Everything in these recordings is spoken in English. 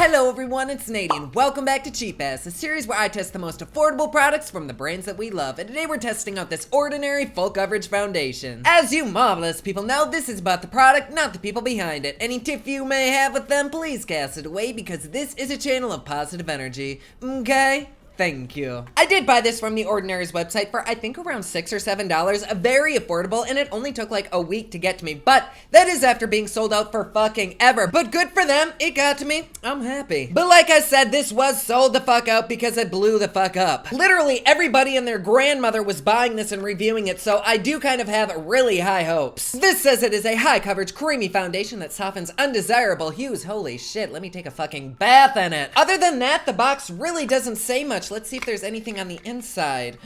Hello everyone, it's NADI and welcome back to Cheap Ass, a series where I test the most affordable products from the brands that we love, and today we're testing out this ordinary full coverage foundation. As you marvelous people know, this is about the product, not the people behind it. Any tiff you may have with them, please cast it away because this is a channel of positive energy, okay? Thank you. I did buy this from The Ordinary's website for I think around $6 or $7, very affordable, and it only took like a week to get to me, but that is after being sold out for fucking ever. But good for them, it got to me, I'm happy. But like I said, this was sold the fuck out because it blew the fuck up. Literally everybody and their grandmother was buying this and reviewing it, so I do kind of have really high hopes. This says it is a high coverage creamy foundation that softens undesirable hues. Holy shit, let me take a fucking bath in it. Other than that, the box really doesn't say much. Let's see if there's anything on the inside.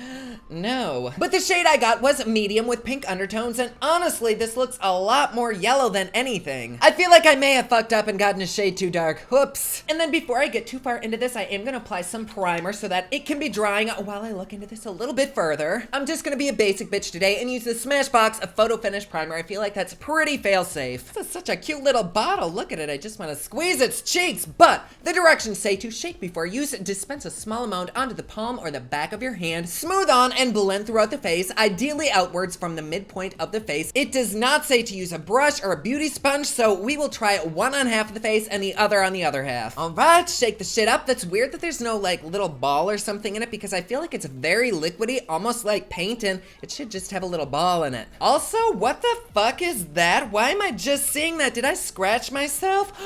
No. But the shade I got was medium with pink undertones, and honestly, this looks a lot more yellow than anything. I feel like I may have fucked up and gotten a shade too dark. Whoops. And then before I get too far into this, I am gonna apply some primer so that it can be drying while I look into this a little bit further. I'm just gonna be a basic bitch today and use the Smashbox Photo Finish Primer. I feel like that's pretty fail-safe. This is such a cute little bottle. Look at it. I just want to squeeze its cheeks. But the directions say to shake before use, dispense a small amount onto the palm or the back of your hand, smooth on and blend throughout the face, ideally outwards from the midpoint of the face. It does not say to use a brush or a beauty sponge, so we will try one on half of the face and the other on the other half. All right, shake the shit up. That's weird that there's no like little ball or something in it because I feel like it's very liquidy, almost like paint, and it should just have a little ball in it. Also, what the fuck is that? Why am I just seeing that? Did I scratch myself?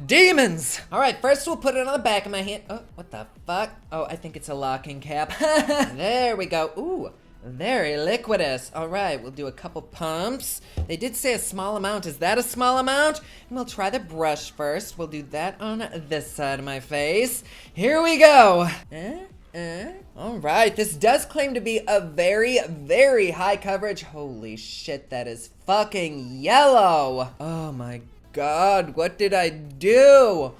Demons! All right, first we'll put it on the back of my hand. Oh, what the fuck? Oh, I think it's a locking cap. There we go. Ooh, very liquidous. All right, we'll do a couple pumps. They did say a small amount. Is that a small amount? And we'll try the brush first. We'll do that on this side of my face. Here we go. All right, this does claim to be a very, very high coverage. Holy shit, that is fucking yellow. Oh my God, what did I do?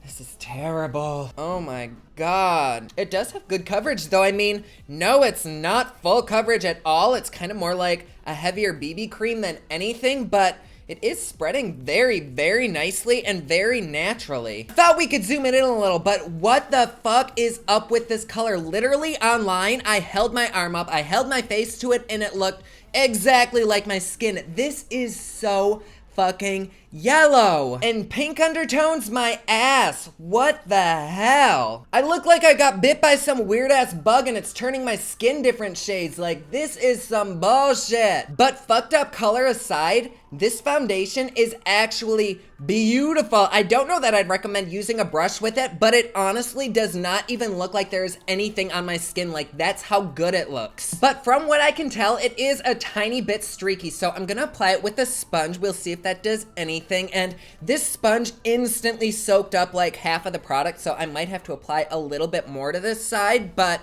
This is terrible. Oh my God. It does have good coverage though. I mean, no, it's not full coverage at all. It's kind of more like a heavier BB cream than anything, but it is spreading very, very nicely and very naturally. Thought we could zoom in a little, but what the fuck is up with this color? Literally online, I held my arm up, I held my face to it, and it looked exactly like my skin. This is so fucking yellow. And pink undertones, my ass. What the hell? I look like I got bit by some weird ass bug and it's turning my skin different shades. Like, this is some bullshit. But fucked up color aside, this foundation is actually beautiful. I don't know that I'd recommend using a brush with it, but it honestly does not even look like there's anything on my skin. Like, that's how good it looks. But from what I can tell, it is a tiny bit streaky, so I'm gonna apply it with a sponge. We'll see if that does anything. And this sponge instantly soaked up like half of the product, so I might have to apply a little bit more to this side, but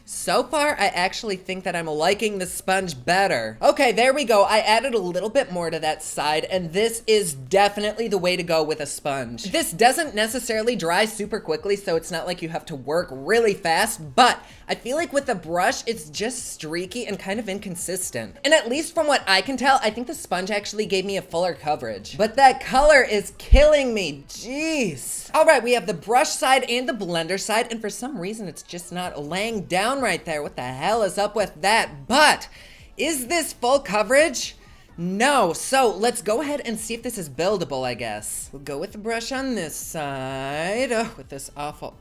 so far, I actually think that I'm liking the sponge better. Okay, there we go. I added a little bit more to that side, and this is definitely the way to go with a sponge. This doesn't necessarily dry super quickly, so it's not like you have to work really fast, but I feel like with the brush, it's just streaky and kind of inconsistent. And at least from what I can tell, I think the sponge actually gave me a fuller coverage. But that color is killing me, jeez. All right, we have the brush side and the blender side, and for some reason, it's just not laying down right there. What the hell is up with that? But is this full coverage? No. So let's go ahead and see if this is buildable, I guess. We'll go with the brush on this side. Oh, with this awful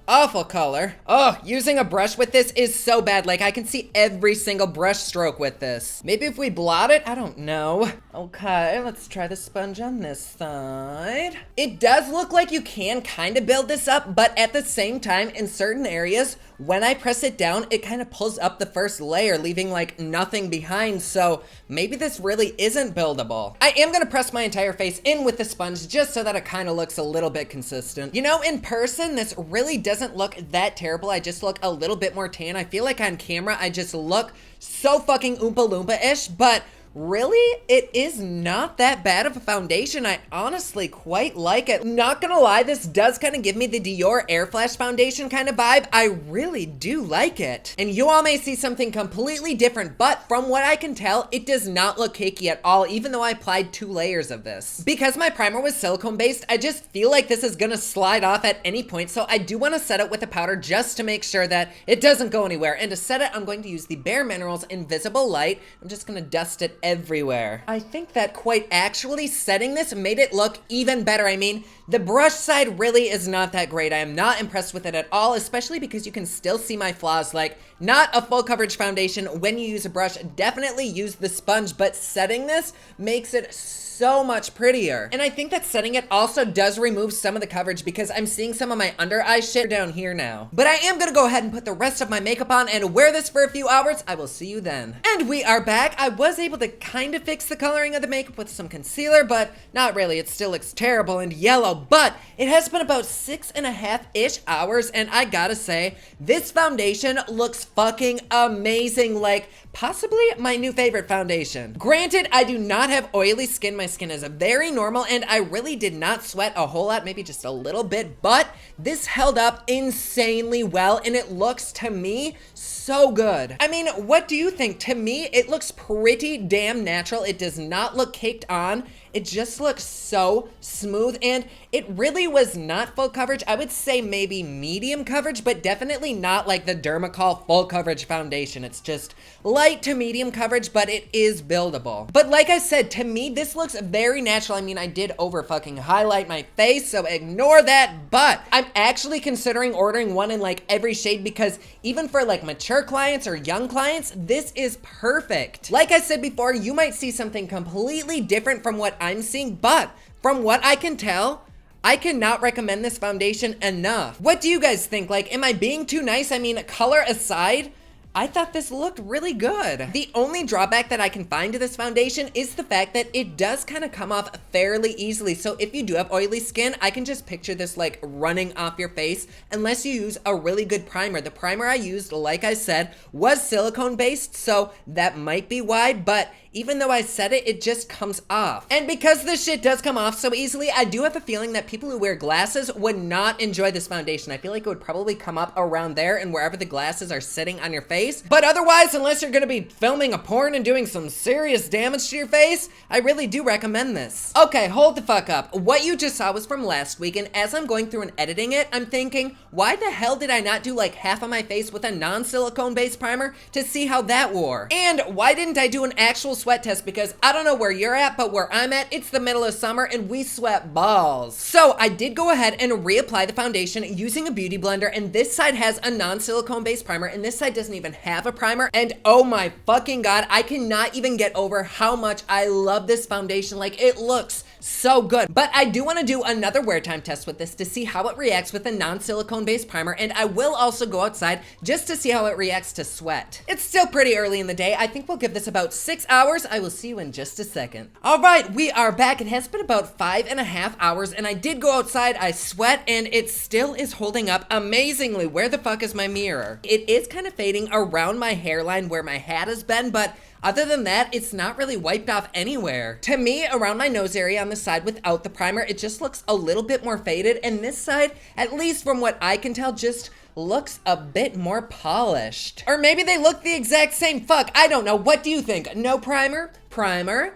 color. Oh, using a brush with this is so bad. Like, I can see every single brush stroke with this. Maybe if we blot it? I don't know. Okay, let's try the sponge on this side. It does look like you can kind of build this up, but at the same time, in certain areas, when I press it down, it kind of pulls up the first layer, leaving like nothing behind. So maybe this really isn't buildable. I am gonna press my entire face in with the sponge just so that it kind of looks a little bit consistent. You know, in person, this really doesn't look that terrible. I just look a little bit more tan. I feel like on camera, I just look so fucking Oompa Loompa-ish, but really, it is not that bad of a foundation. I honestly quite like it. Not gonna lie, this does kind of give me the Dior Airflash foundation kind of vibe. I really do like it. And you all may see something completely different, but from what I can tell, it does not look cakey at all, even though I applied 2 layers of this. Because my primer was silicone based, I just feel like this is gonna slide off at any point, so I do want to set it with a powder just to make sure that it doesn't go anywhere. And to set it, I'm going to use the Bare Minerals Invisible Light. I'm just gonna dust it everywhere. I think that quite actually setting this made it look even better. I mean, the brush side really is not that great. I am not impressed with it at all, especially because you can still see my flaws. Like, not a full coverage foundation when you use a brush. Definitely use the sponge, but setting this makes it so much prettier. And I think that setting it also does remove some of the coverage because I'm seeing some of my under eye shit down here now. But I am gonna go ahead and put the rest of my makeup on and wear this for a few hours. I will see you then. And we are back. I was able to kind of fix the coloring of the makeup with some concealer, but not really. It still looks terrible and yellow, but it has been about 6.5-ish hours, and I gotta say, this foundation looks fucking amazing. Like, possibly my new favorite foundation. Granted, I do not have oily skin. My skin is very normal, and I really did not sweat a whole lot, maybe just a little bit, but this held up insanely well, and it looks, to me, so good. I mean, what do you think? To me, it looks pretty damn natural. It does not look caked on. It just looks so smooth, and it really was not full coverage. I would say maybe medium coverage, but definitely not like the Dermacol full coverage foundation. It's just light to medium coverage, but it is buildable. But like I said, to me, this looks very natural. I mean, I did over fucking highlight my face, so ignore that, but I'm actually considering ordering one in like every shade because even for like mature clients or young clients, this is perfect. Like I said before, you might see something completely different from what I'm seeing, but from what I can tell, I cannot recommend this foundation enough. What do you guys think? Like, am I being too nice? I mean, color aside, I thought this looked really good. The only drawback that I can find to this foundation is the fact that it does kind of come off fairly easily. So if you do have oily skin, I can just picture this like running off your face unless you use a really good primer. The primer I used, like I said, was silicone based, so that might be why, but even though I said it, it just comes off. And because this shit does come off so easily, I do have a feeling that people who wear glasses would not enjoy this foundation. I feel like it would probably come up around there and wherever the glasses are sitting on your face. But otherwise, unless you're gonna be filming a porn and doing some serious damage to your face, I really do recommend this. Okay, hold the fuck up. What you just saw was from last week, and as I'm going through and editing it, I'm thinking, why the hell did I not do like half of my face with a non-silicone based primer to see how that wore? And why didn't I do an actual sweat test? Because I don't know where you're at, but where I'm at, it's the middle of summer and we sweat balls. So I did go ahead and reapply the foundation using a beauty blender, and this side has a non-silicone based primer and this side doesn't even have a primer, and oh my fucking god, I cannot even get over how much I love this foundation. Like, it looks so good. But I do want to do another wear time test with this to see how it reacts with a non-silicone based primer, and I will also go outside just to see how it reacts to sweat. It's still pretty early in the day. I think we'll give this about 6 hours. I will see you in just a second. All right, we are back. It has been about 5.5 hours, and I did go outside. I sweat, and it still is holding up amazingly. Where the fuck is my mirror? It is kind of fading around my hairline where my hat has been, but other than that, it's not really wiped off anywhere. To me, around my nose area on the side without the primer, it just looks a little bit more faded, and this side, at least from what I can tell, just looks a bit more polished. Or maybe they look the exact same. Fuck, I don't know. What do you think? No primer? Primer?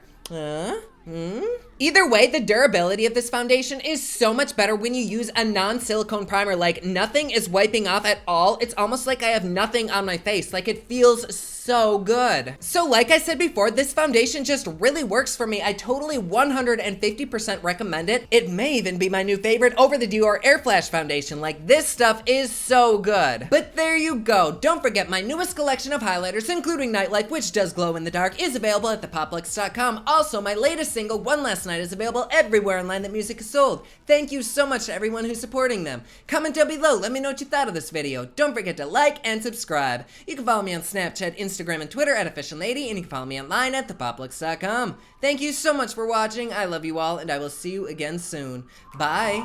Either way, the durability of this foundation is so much better when you use a non-silicone primer. Like, nothing is wiping off at all. It's almost like I have nothing on my face. Like, it feels so good. So like I said before, this foundation just really works for me. I totally 150% recommend it. It may even be my new favorite over the Dior Airflash foundation. Like, this stuff is so good. But there you go. Don't forget, my newest collection of highlighters, including Nightlife, which does glow in the dark, is available at thepopluxe.com. Also, my latest single, One Last Night, is available everywhere online that music is sold. Thank you so much to everyone who's supporting them. Comment down below, let me know what you thought of this video. Don't forget to like and subscribe. You can follow me on Snapchat, Instagram, and Twitter at officialNADI, and you can follow me online at thepopluxe.com. Thank you so much for watching. I love you all, and I will see you again soon. Bye.